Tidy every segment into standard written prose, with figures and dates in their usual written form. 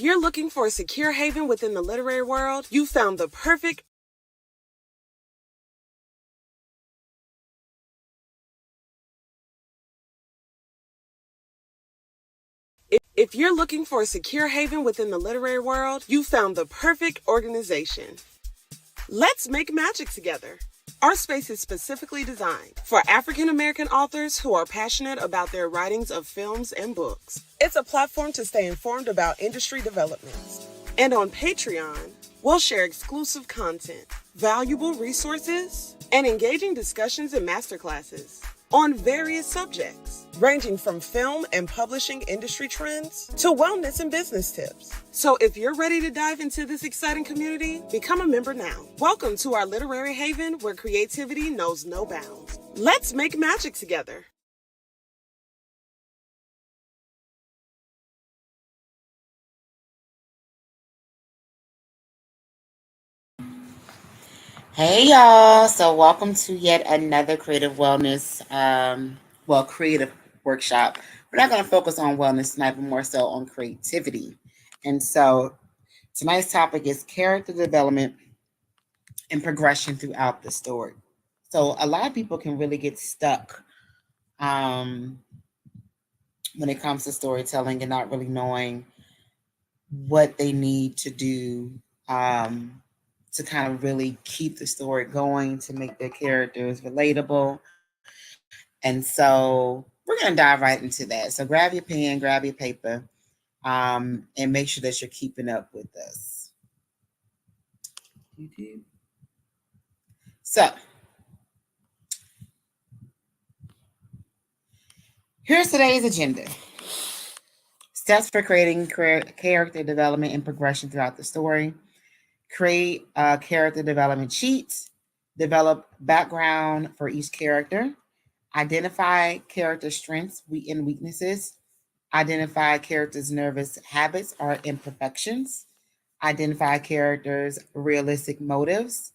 If you're looking for a secure haven within the literary world, you found the perfect If you're looking for a secure haven within the literary world, you found the perfect organization. Let's make magic together. Our space is specifically designed for African American authors who are passionate about their writings of films and books. It's a platform to stay informed about industry developments. And on Patreon, we'll share exclusive content, valuable resources, and engaging discussions and masterclasses on various subjects, ranging from film and publishing industry trends to wellness and business tips. So if you're ready to dive into this exciting community, become a member now. Welcome to our literary haven where creativity knows no bounds. Let's make magic together. Hey y'all, so welcome to yet another creative wellness, creative workshop. We're not going to focus on wellness tonight, but more so on creativity. And so tonight's topic is character development and progression throughout the story. So a lot of people can really get stuck um, when it comes to storytelling and not really knowing what they need to do to kind of really keep the story going, to make their characters relatable. And so we're going to dive right into that. So grab your pen, grab your paper, and make sure that you're keeping up with us. So here's today's agenda. Steps for creating character development and progression throughout the story. Create character development sheets. Develop background for each character. Identify character strengths and weaknesses. Identify characters' nervous habits or imperfections. Identify characters' realistic motives.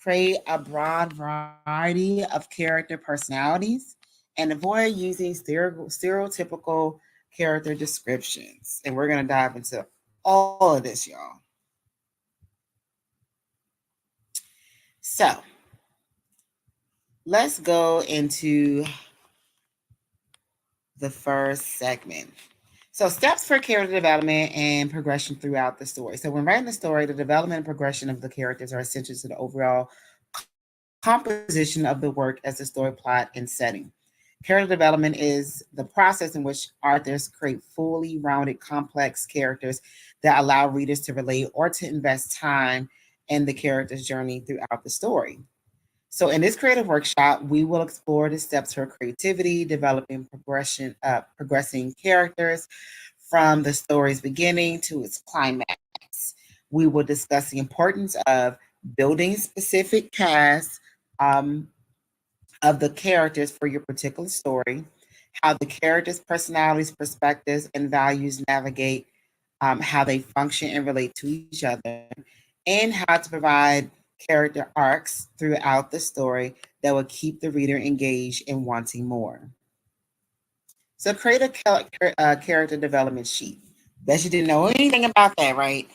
Create a broad variety of character personalities. And avoid using stereotypical character descriptions. And we're going to dive into all of this, y'all. So let's go into the first segment. So steps for character development and progression throughout the story. So when writing the story, the development and progression of the characters are essential to the overall composition of the work as the story plot and setting. Character development is the process in which authors create fully rounded, complex characters that allow readers to relate or to invest time in the character's journey throughout the story. So in this creative workshop, we will explore the steps for creativity, developing progressing characters from the story's beginning to its climax. We will discuss the importance of building specific casts of the characters for your particular story, how the characters' personalities, perspectives, and values navigate how they function and relate to each other, and how to provide character arcs throughout the story that will keep the reader engaged and wanting more. So create a character development sheet. Bet you didn't know anything about that, right?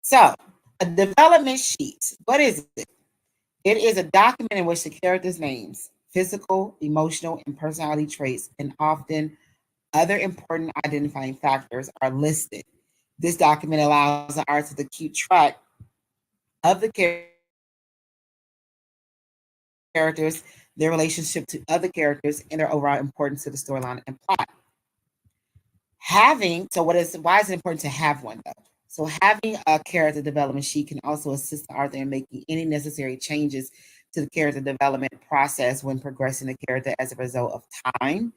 So a development sheet, what is it? It is a document in which the characters' names, physical, emotional, and personality traits, and often other important identifying factors are listed. This document allows the artist to keep track of the characters, their relationship to other characters, and their overall importance to the storyline and plot. Why is it important to have one though? So having a character development sheet can also assist the author in making any necessary changes to the character development process when progressing the character as a result of time,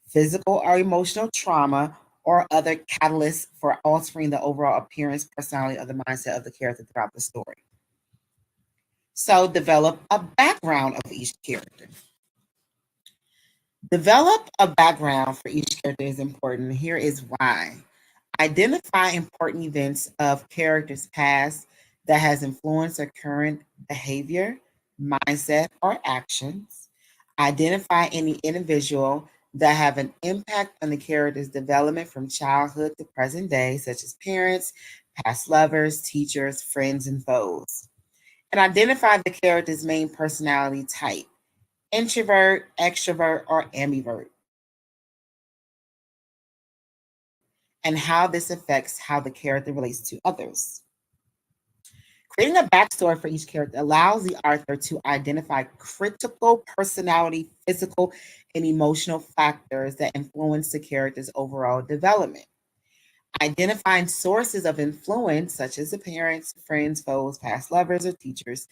physical or emotional trauma, or other catalysts for altering the overall appearance, personality, or the mindset of the character throughout the story. So develop a background of each character. Develop a background for each character is important. Here is why. Identify important events of characters' past that has influenced their current behavior, mindset, or actions. Identify any individual that have an impact on the character's development from childhood to present day, such as parents, past lovers, teachers, friends, and foes. And identify the character's main personality type: introvert, extrovert, or ambivert, and how this affects how the character relates to others. Creating a backstory for each character allows the author to identify critical personality, physical, and emotional factors that influence the character's overall development. Identifying sources of influence, such as the parents, friends, foes, past lovers, or teachers,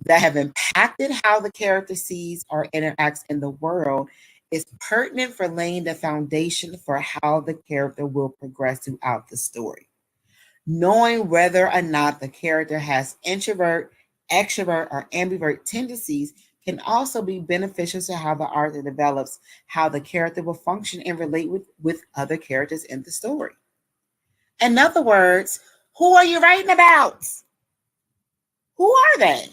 that have impacted how the character sees or interacts in the world, is pertinent for laying the foundation for how the character will progress throughout the story. Knowing whether or not the character has introvert, extrovert, or ambivert tendencies can also be beneficial to how the author develops how the character will function and relate with other characters in the story. In other words, who are you writing about? Who are they?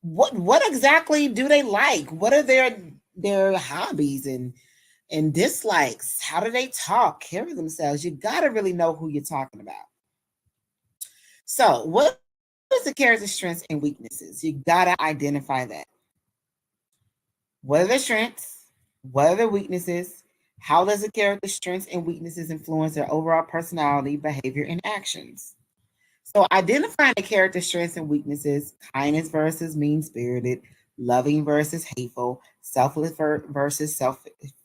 What exactly do they like? What are their hobbies and dislikes? How do they talk, carry themselves? You got to really know who you're talking about. So, what is the character's strengths and weaknesses? You got to identify that. What are their strengths? What are their weaknesses? How does the character's strengths and weaknesses influence their overall personality, behavior, and actions? So, identifying the character's strengths and weaknesses: kindness versus mean spirited, loving versus hateful, selfless versus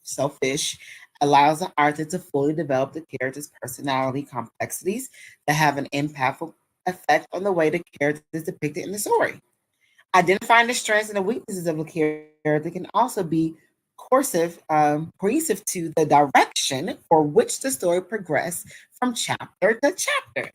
selfish, allows the author to fully develop the character's personality complexities that have an impactful effect on the way the character is depicted in the story. Identifying the strengths and the weaknesses of a character can also be cohesive to the direction for which the story progresses from chapter to chapter.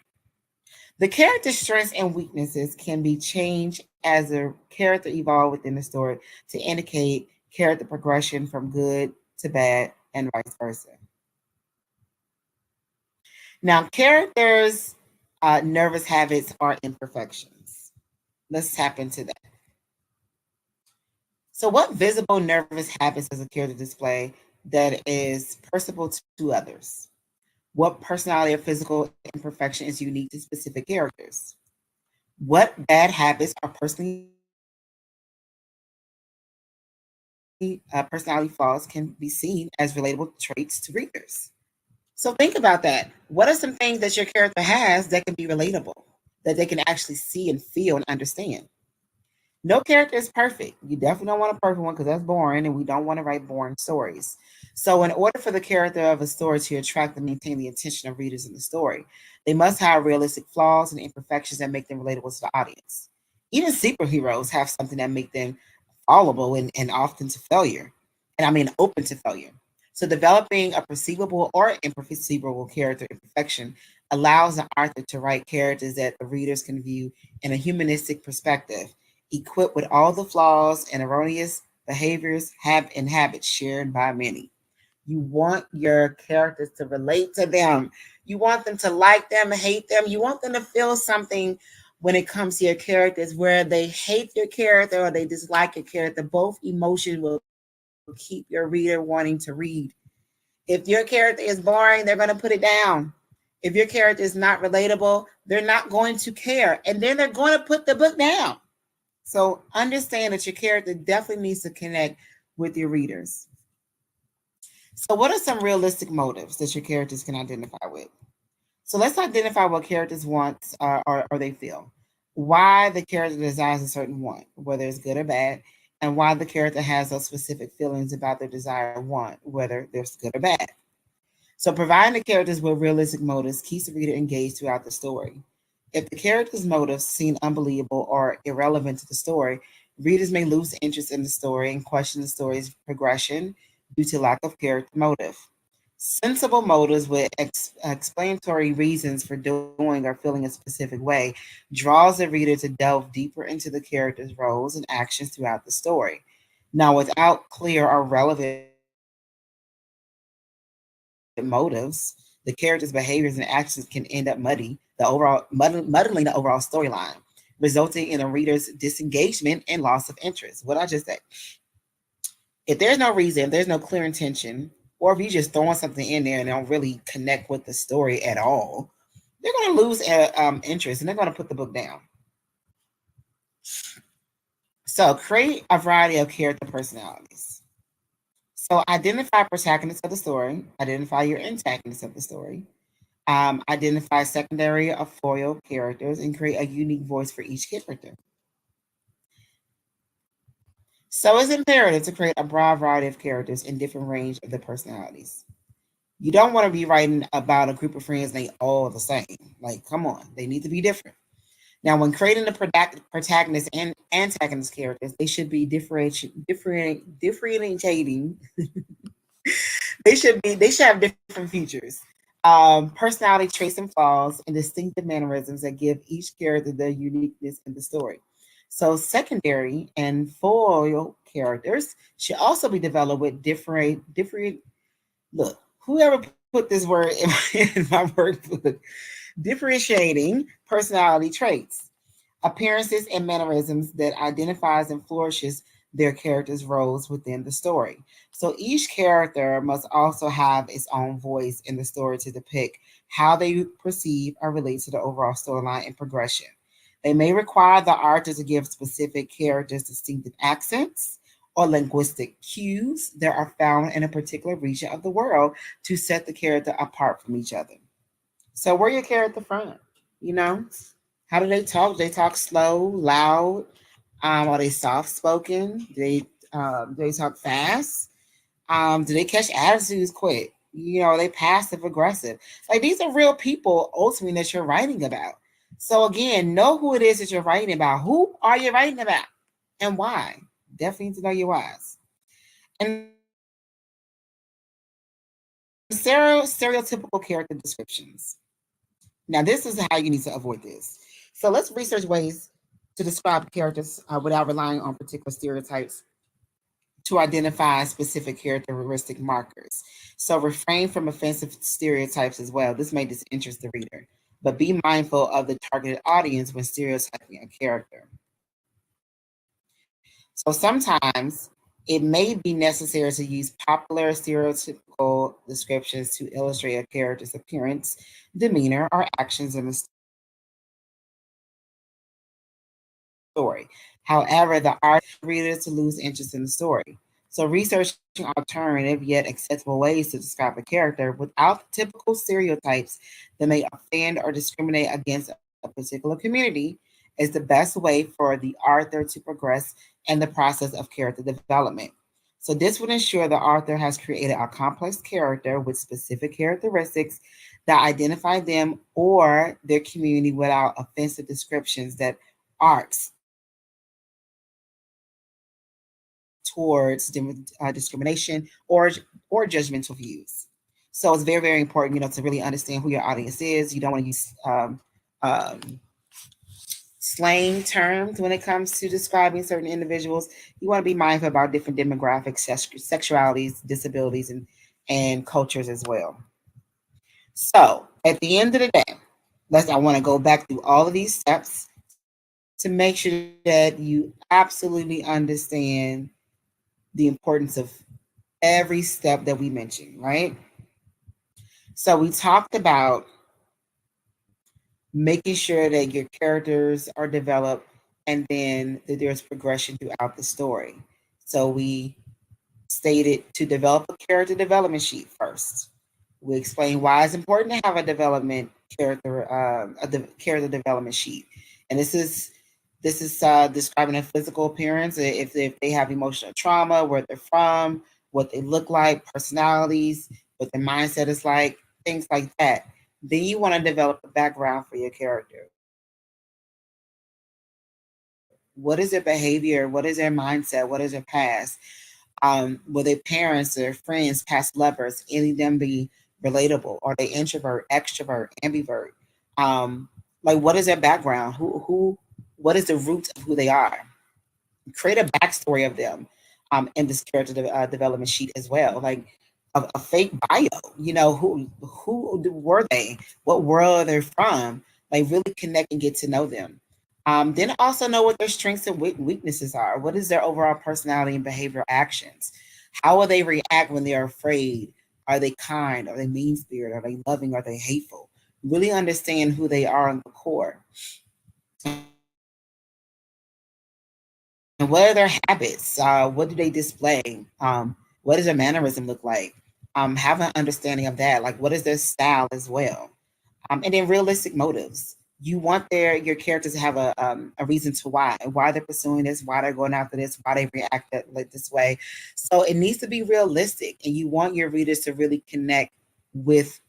The character's strengths and weaknesses can be changed as the character evolves within the story to indicate character progression from good to bad and vice versa. Now, characters' nervous habits are imperfections. Let's tap into that. So, what visible nervous habits does a character display that is perceptible to others? What personality or physical imperfection is unique to specific characters? What bad habits or personality flaws can be seen as relatable traits to readers? So think about that. What are some things that your character has that can be relatable, that they can actually see and feel and understand? No character is perfect. You definitely don't want a perfect one because that's boring, and we don't want to write boring stories. So, in order for the character of a story to attract and maintain the attention of readers in the story, they must have realistic flaws and imperfections that make them relatable to the audience. Even superheroes have something that make them fallible and often to failure, and I mean open to failure. So, developing a perceivable or imperceivable character imperfection allows the author to write characters that the readers can view in a humanistic perspective, equipped with all the flaws and erroneous behaviors and habits shared by many. You want your characters to relate to them. You want them to like them, hate them. You want them to feel something when it comes to your characters, where they hate your character or they dislike your character. Both emotions will keep your reader wanting to read. If your character is boring, they're going to put it down. If your character is not relatable, they're not going to care. And then they're going to put the book down. So understand that your character definitely needs to connect with your readers. So, what are some realistic motives that your characters can identify with? So, let's identify what characters want or they feel. Why the character desires a certain want, whether it's good or bad, and why the character has those specific feelings about their desire and want, whether there's good or bad. So, providing the characters with realistic motives keeps the reader engaged throughout the story. If the character's motives seem unbelievable or irrelevant to the story, readers may lose interest in the story and question the story's progression due to lack of character motive. Sensible motives with explanatory reasons for doing or feeling a specific way draws the reader to delve deeper into the character's roles and actions throughout the story. Now, without clear or relevant motives, the character's behaviors and actions can end up muddling the overall storyline, resulting in a reader's disengagement and loss of interest. What I just said. If there's no reason, if there's no clear intention, or if you're just throwing something in there and don't really connect with the story at all, they're going to lose interest and they're going to put the book down. So create a variety of character personalities. So identify protagonists of the story, identify your antagonists of the story, identify secondary or foil characters, and create a unique voice for each character. So it's imperative to create a broad variety of characters in different range of the personalities. You don't want to be writing about a group of friends and they all the same. Like, come on, they need to be different. Now, when creating the protagonist and antagonist characters, they should be differentiating. They should have different features, personality traits and flaws, and distinctive mannerisms that give each character their uniqueness in the story. So, secondary and foil characters should also be developed with different. Look, whoever put this word in my workbook, differentiating personality traits, appearances, and mannerisms that identifies and flourishes their characters' roles within the story. So each character must also have its own voice in the story to depict how they perceive or relate to the overall storyline and progression. They may require the author to give specific characters distinctive accents or linguistic cues that are found in a particular region of the world to set the character apart from each other. So where your character from? You know, how do they talk? Do they talk slow, loud? Are they soft spoken? Do they talk fast? Do they catch attitudes quick? You know, they passive aggressive. Like these are real people ultimately that you're writing about. So again, know who it is that you're writing about. Who are you writing about? And why? Definitely need to know your whys. And stereotypical character descriptions. Now, this is how you need to avoid this. So let's research ways to describe characters without relying on particular stereotypes to identify specific characteristic markers. So refrain from offensive stereotypes as well. This may disinterest the reader, but be mindful of the targeted audience when stereotyping a character. So sometimes it may be necessary to use popular stereotypical descriptions to illustrate a character's appearance, demeanor, or actions in the story. However, the art readers to lose interest in the story. So researching alternative yet acceptable ways to describe a character without the typical stereotypes that may offend or discriminate against a particular community is the best way for the author to progress in the process of character development. So this would ensure the author has created a complex character with specific characteristics that identify them or their community without offensive descriptions that arcs towards discrimination or judgmental views. So it's very, very important, to really understand who your audience is. You don't want to use slang terms when it comes to describing certain individuals. You want to be mindful about different demographics, sexualities, disabilities, and cultures as well. So at the end of the day, I want to go back through all of these steps to make sure that you absolutely understand the importance of every step that we mentioned, right? So we talked about making sure that your characters are developed and then that there's progression throughout the story. So we stated to develop a character development sheet first. We explain why it's important to have a character development sheet, and this is describing their physical appearance, if they have emotional trauma, where they're from, what they look like, personalities, what their mindset is like, things like that. Then you want to develop a background for your character. What is their behavior? What is their mindset? What is their past? Were their parents, their friends, past lovers, any of them be relatable? Are they introvert, extrovert, ambivert? Like what is their background? What is the root of who they are? Create a backstory of them in this character development sheet as well, like a fake bio. Who were they? What world are they from? Like really connect and get to know them. Then also know what their strengths and weaknesses are. What is their overall personality and behavioral actions? How will they react when they're afraid? Are they kind? Are they mean spirited? Are they loving? Are they hateful? Really understand who they are in the core. And what are their habits? What do they display? What does their mannerism look like? Have an understanding of that. Like, what is their style as well? And then realistic motives. You want your characters to have a reason to why they're pursuing this, why they're going after this, why they react like this way. So it needs to be realistic, and you want your readers to really connect with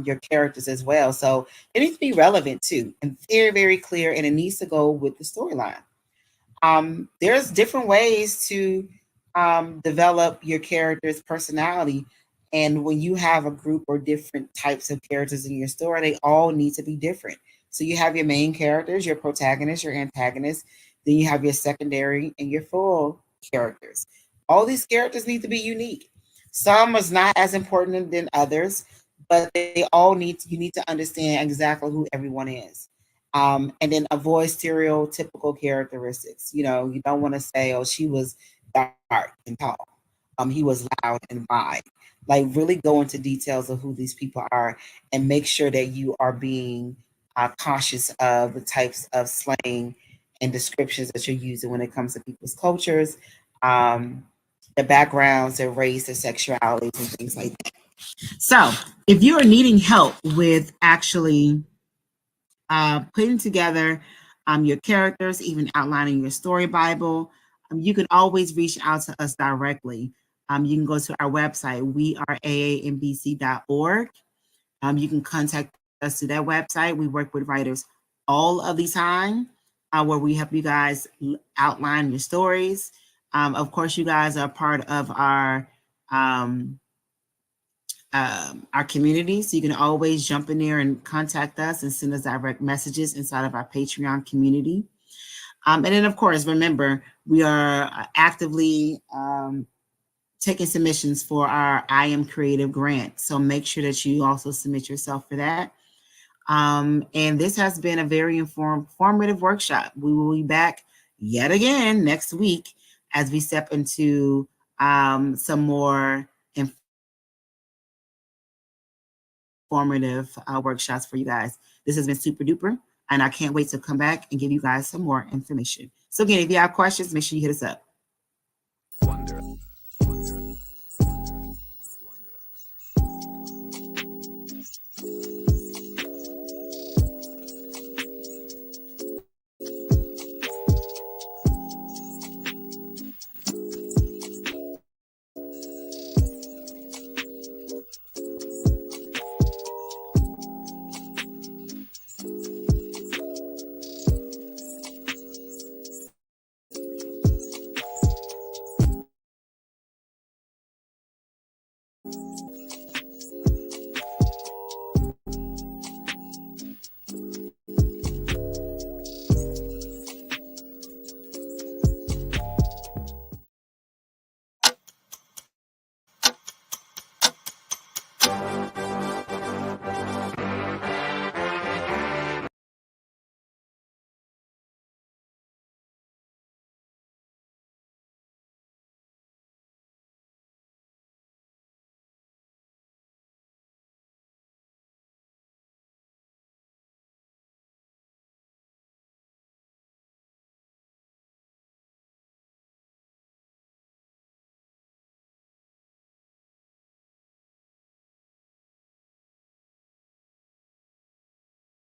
your characters as well. So it needs to be relevant too, and very, very clear, and it needs to go with the storyline. There's different ways to develop your character's personality. And when you have a group or different types of characters in your story, they all need to be different. So you have your main characters, your protagonist, your antagonist, then you have your secondary and your full characters. All these characters need to be unique. Some is not as important than others, but they all you need to understand exactly who everyone is. And then avoid stereotypical characteristics. You know, you don't want to say, "Oh, she was dark and tall. He was loud and wide." Like, really go into details of who these people are, and make sure that you are being conscious of the types of slang and descriptions that you're using when it comes to people's cultures, um, their backgrounds, their race, their sexualities, and things like that. So, if you are needing help with actually putting together your characters, even outlining your story Bible, you can always reach out to us directly. You can go to our website, weareaambc.org. You can contact us through that website. We work with writers all of the time, where we help you guys outline your stories. Of course, you guys are part of our community. So you can always jump in there and contact us and send us direct messages inside of our Patreon community. And then, of course, remember, we are actively taking submissions for our I Am Creative grant. So make sure that you also submit yourself for that. And this has been a very informative workshop. We will be back yet again next week as we step into some more informative workshops for you guys. This has been super duper, and I can't wait to come back and give you guys some more information. So again, if you have questions, make sure you hit us up.